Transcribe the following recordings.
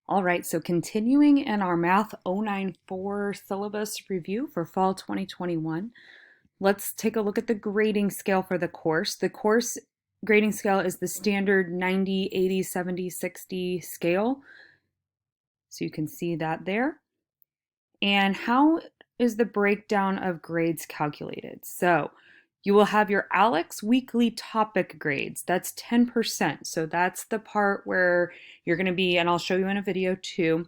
All right, so continuing in our Math 094 syllabus review for fall 2021, let's take a look at the grading scale for the course. The course grading scale is the standard 90, 80, 70, 60 scale. So you can see that there. And how is the breakdown of grades calculated? So you will have your ALEX weekly topic grades. That's 10%. So that's the part where you're going to be, and I'll show you in a video too,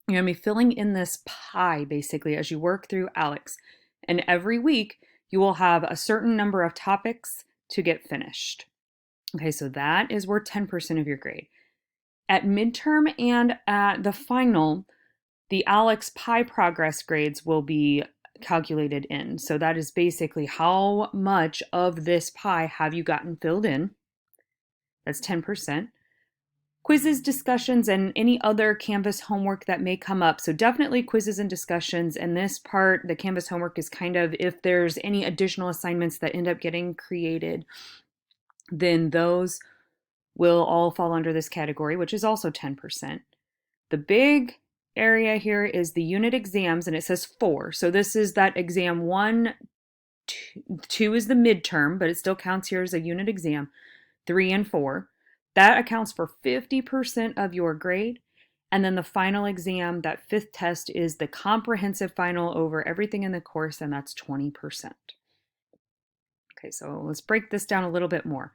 you're going to be filling in this pie basically as you work through ALEX. And every week you will have a certain number of topics to get finished. Okay, so that is worth 10% of your grade. At midterm and at the final, the ALEX pie progress grades will be calculated in. So that is basically how much of this pie have you gotten filled in. That's 10%. Quizzes, discussions, and any other Canvas homework that may come up. So definitely quizzes and discussions. And this part, the Canvas homework is kind of if there's any additional assignments that end up getting created, then those will all fall under this category, which is also 10%. The big area here is the unit exams, and it says 4. So this is that exam 1, 2 is the midterm, but it still counts here as a unit exam, 3 and 4. That accounts for 50% of your grade. And then the final exam, that fifth test, is the comprehensive final over everything in the course, and that's 20%. Okay, so let's break this down a little bit more.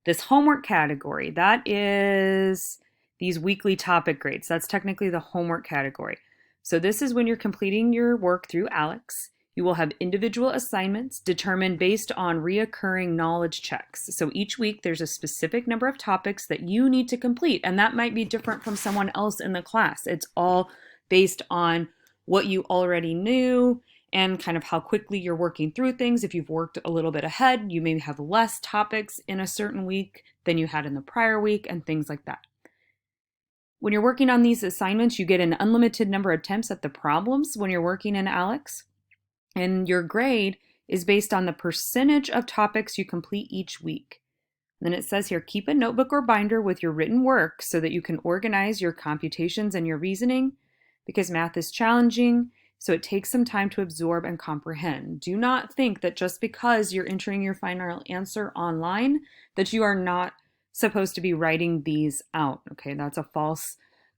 This homework category, that is these weekly topic grades. That's technically the homework category. So this is when you're completing your work through ALEX. You will have individual assignments determined based on reoccurring knowledge checks. So each week there's a specific number of topics that you need to complete, and that might be different from someone else in the class. It's all based on what you already knew and kind of how quickly you're working through things. If you've worked a little bit ahead, you may have less topics in a certain week than you had in the prior week and things like that. When you're working on these assignments, you get an unlimited number of attempts at the problems when you're working in ALEX. And your grade is based on the percentage of topics you complete each week. Then it says here, keep a notebook or binder with your written work so that you can organize your computations and your reasoning, because math is challenging, so it takes some time to absorb and comprehend. Do not think that just because you're entering your final answer online that you are not supposed to be writing these out. Okay, that's a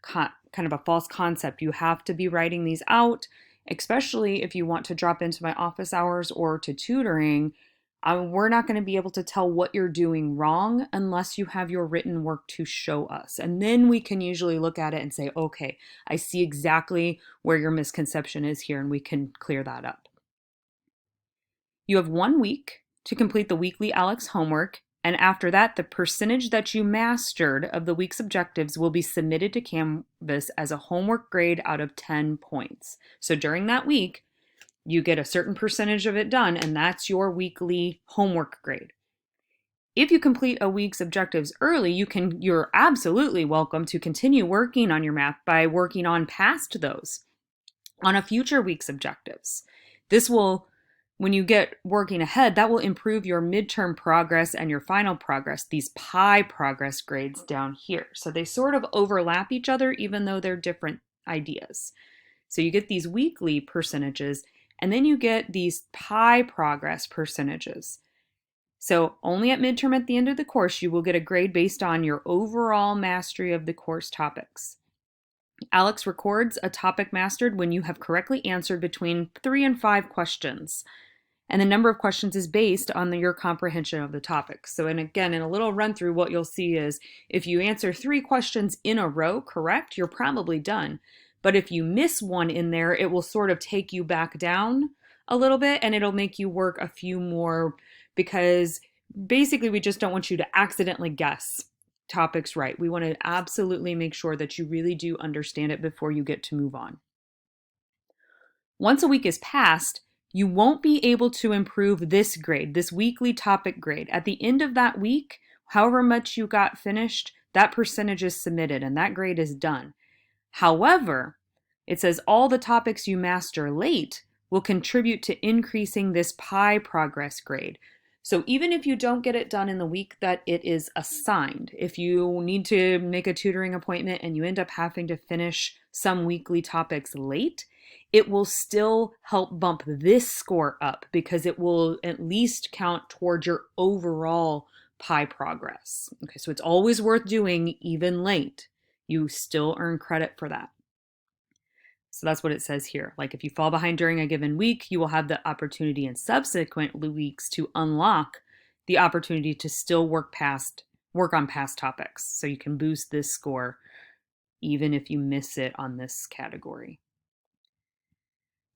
kind of a false concept. You have to be writing these out, especially if you want to drop into my office hours or to tutoring. We're not going to be able to tell what you're doing wrong unless you have your written work to show us. And then we can usually look at it and say, okay, I see exactly where your misconception is here, and we can clear that up. You have 1 week to complete the weekly ALEX homework, and after that, the percentage that you mastered of the week's objectives will be submitted to Canvas as a homework grade out of 10 points. So during that week, you get a certain percentage of it done, and that's your weekly homework grade. If you complete a week's objectives early, you're absolutely welcome to continue working on your math by working on past those on a future week's objectives. This will, when you get working ahead, that will improve your midterm progress and your final progress, these pie progress grades down here. So they sort of overlap each other, even though they're different ideas. So you get these weekly percentages, and then you get these pie progress percentages. So only at midterm at the end of the course, you will get a grade based on your overall mastery of the course topics. ALEX records a topic mastered when you have correctly answered between 3 and 5 questions. And the number of questions is based on your comprehension of the topic. So, and again, in a little run through, what you'll see is if you answer 3 questions in a row correct, you're probably done. But if you miss one in there, it will sort of take you back down a little bit, and it'll make you work a few more, because basically we just don't want you to accidentally guess topics right. We want to absolutely make sure that you really do understand it before you get to move on. Once a week is passed, you won't be able to improve this grade, this weekly topic grade. At the end of that week, however much you got finished, that percentage is submitted and that grade is done. However, it says all the topics you master late will contribute to increasing this pie progress grade. So even if you don't get it done in the week that it is assigned, if you need to make a tutoring appointment and you end up having to finish some weekly topics late, it will still help bump this score up because it will at least count towards your overall PI progress. Okay, so it's always worth doing even late. You still earn credit for that. So that's what it says here. Like if you fall behind during a given week, you will have the opportunity in subsequent weeks to unlock the opportunity to still work on past topics. So you can boost this score even if you miss it on this category.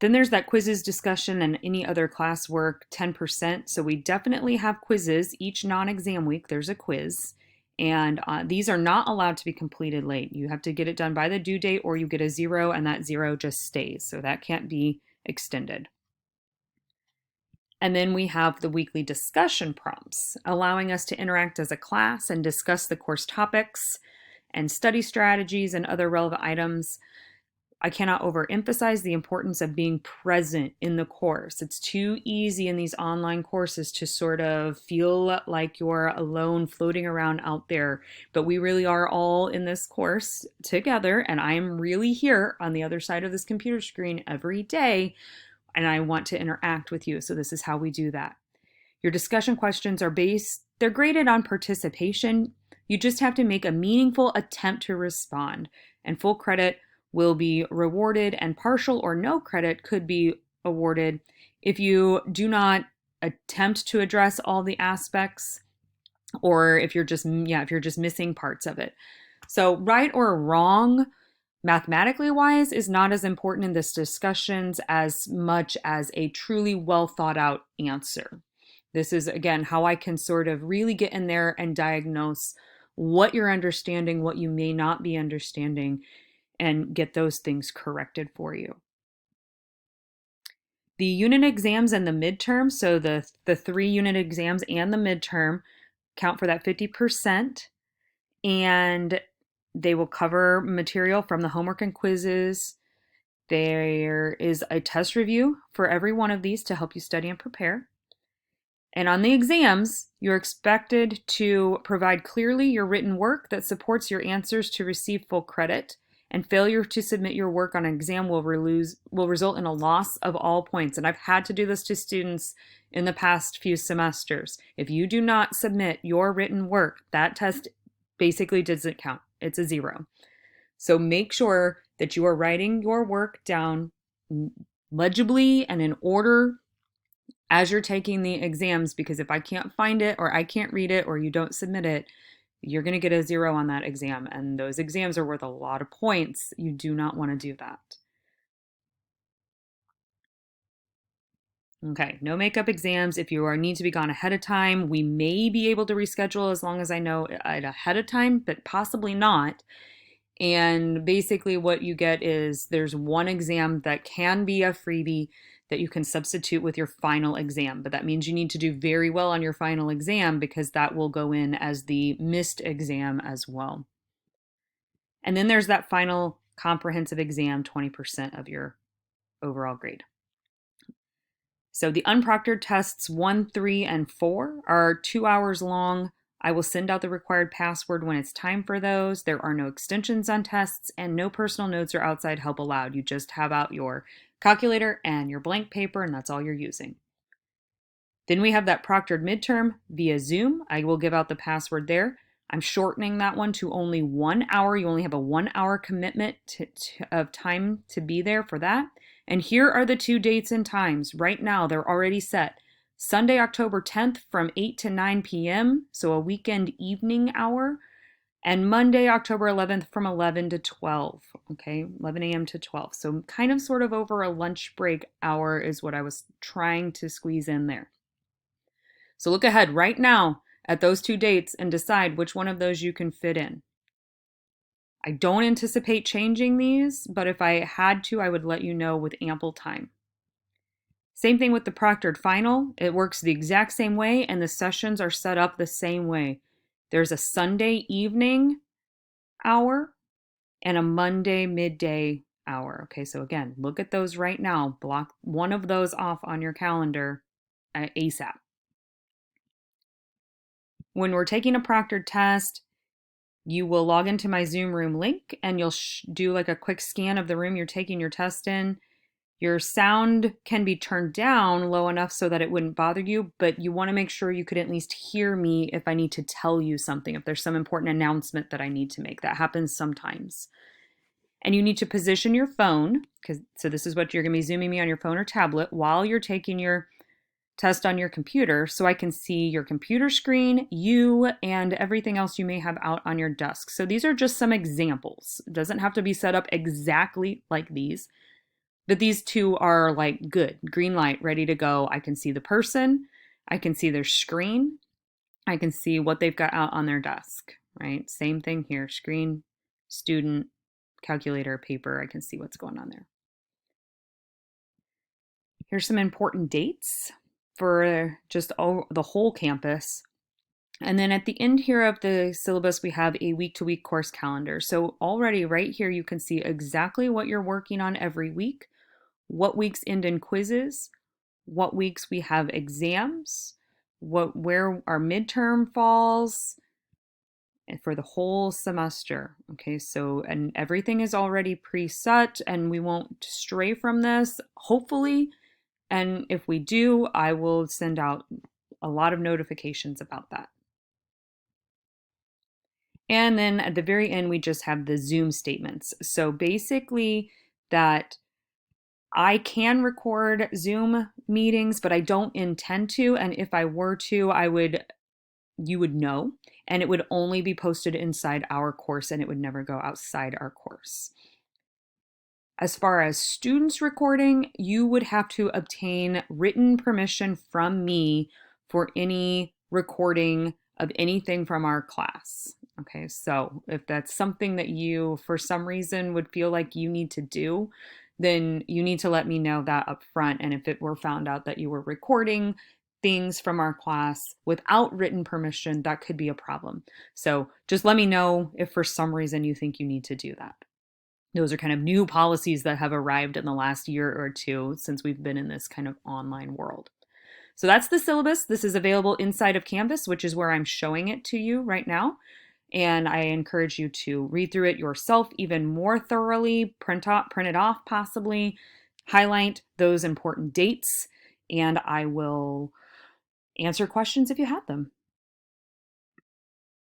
Then there's that quizzes discussion and any other classwork 10%. So we definitely have quizzes each non-exam week. There's a quiz. And these are not allowed to be completed late. You have to get it done by the due date or you get a 0 and that 0 just stays. So that can't be extended. And then we have the weekly discussion prompts, allowing us to interact as a class and discuss the course topics and study strategies and other relevant items. I cannot overemphasize the importance of being present in the course. It's too easy in these online courses to sort of feel like you're alone floating around out there, but we really are all in this course together, and I am really here on the other side of this computer screen every day, and I want to interact with you, so this is how we do that. Your discussion questions they're graded on participation. You just have to make a meaningful attempt to respond, and full credit will be rewarded and partial or no credit could be awarded if you do not attempt to address all the aspects or if you're just missing parts of it. So right or wrong mathematically wise is not as important in this discussions as much as a truly well thought out answer. This is again how I can sort of really get in there and diagnose what you're understanding, what you may not be understanding, and get those things corrected for you. The unit exams and the midterm, so the 3 unit exams and the midterm count for that 50%, and they will cover material from the homework and quizzes. There is a test review for every one of these to help you study and prepare. And on the exams, you're expected to provide clearly your written work that supports your answers to receive full credit. And failure to submit your work on an exam will result in a loss of all points. And I've had to do this to students in the past few semesters. If you do not submit your written work, that test basically doesn't count. It's a 0. So make sure that you are writing your work down legibly and in order as you're taking the exams, because if I can't find it or I can't read it or you don't submit it, you're going to get a 0 on that exam, and those exams are worth a lot of points. You do not want to do that. Okay, no makeup exams. If you need to be gone ahead of time, we may be able to reschedule as long as I know it ahead of time, but possibly not. And basically what you get is there's one exam that can be a freebie that you can substitute with your final exam. But that means you need to do very well on your final exam because that will go in as the missed exam as well. And then there's that final comprehensive exam, 20% of your overall grade. So the unproctored tests 1, 3, and 4 are 2 hours long. I will send out the required password when it's time for those. There are no extensions on tests and no personal notes or outside help allowed. You just have out your calculator and your blank paper, and that's all you're using. Then we have that proctored midterm via Zoom. I will give out the password there. I'm shortening that one to only 1 hour. You only have a 1 hour commitment of time to be there for that. And here are the 2 dates and times. Right now, they're already set. Sunday, October 10th from 8 to 9 p.m., so a weekend evening hour, and Monday, October 11th from 11 to 12, okay, 11 a.m. to 12. So kind of sort of over a lunch break hour is what I was trying to squeeze in there. So look ahead right now at those 2 dates and decide which one of those you can fit in. I don't anticipate changing these, but if I had to, I would let you know with ample time. Same thing with the proctored final. It works the exact same way and the sessions are set up the same way. There's a Sunday evening hour and a Monday midday hour. Okay, so again, look at those right now. Block one of those off on your calendar ASAP. When we're taking a proctored test, you will log into my Zoom room link and you'll do like a quick scan of the room you're taking your test in. Your sound can be turned down low enough so that it wouldn't bother you, but you want to make sure you could at least hear me if I need to tell you something, if there's some important announcement that I need to make. That happens sometimes. And you need to position your phone, so this is what you're going to be zooming me on your phone or tablet while you're taking your test on your computer, so I can see your computer screen, you, and everything else you may have out on your desk. So these are just some examples. It doesn't have to be set up exactly like these, but these two are like good, green light, ready to go. I can see the person, I can see their screen, I can see what they've got out on their desk, right? Same thing here, screen, student, calculator, paper, I can see what's going on there. Here's some important dates for just the whole campus. And then at the end here of the syllabus, we have a week-to-week course calendar. So already right here, you can see exactly what you're working on every week, what weeks end in quizzes, what weeks we have exams, where our midterm falls, and for the whole semester. Okay, so, and everything is already preset and we won't stray from this, hopefully. And if we do, I will send out a lot of notifications about that. And then at the very end, we just have the Zoom statements. So basically that I can record Zoom meetings, but I don't intend to. And if I were to, you would know, and it would only be posted inside our course and it would never go outside our course. As far as students recording, you would have to obtain written permission from me for any recording of anything from our class. Okay, so if that's something that you, for some reason, would feel like you need to do, then you need to let me know that up front. And if it were found out that you were recording things from our class without written permission, that could be a problem. So just let me know if for some reason you think you need to do that. Those are kind of new policies that have arrived in the last year or two since we've been in this kind of online world. So that's the syllabus. This is available inside of Canvas, which is where I'm showing it to you right now. And I encourage you to read through it yourself even more thoroughly, print it off possibly, highlight those important dates, and I will answer questions if you have them.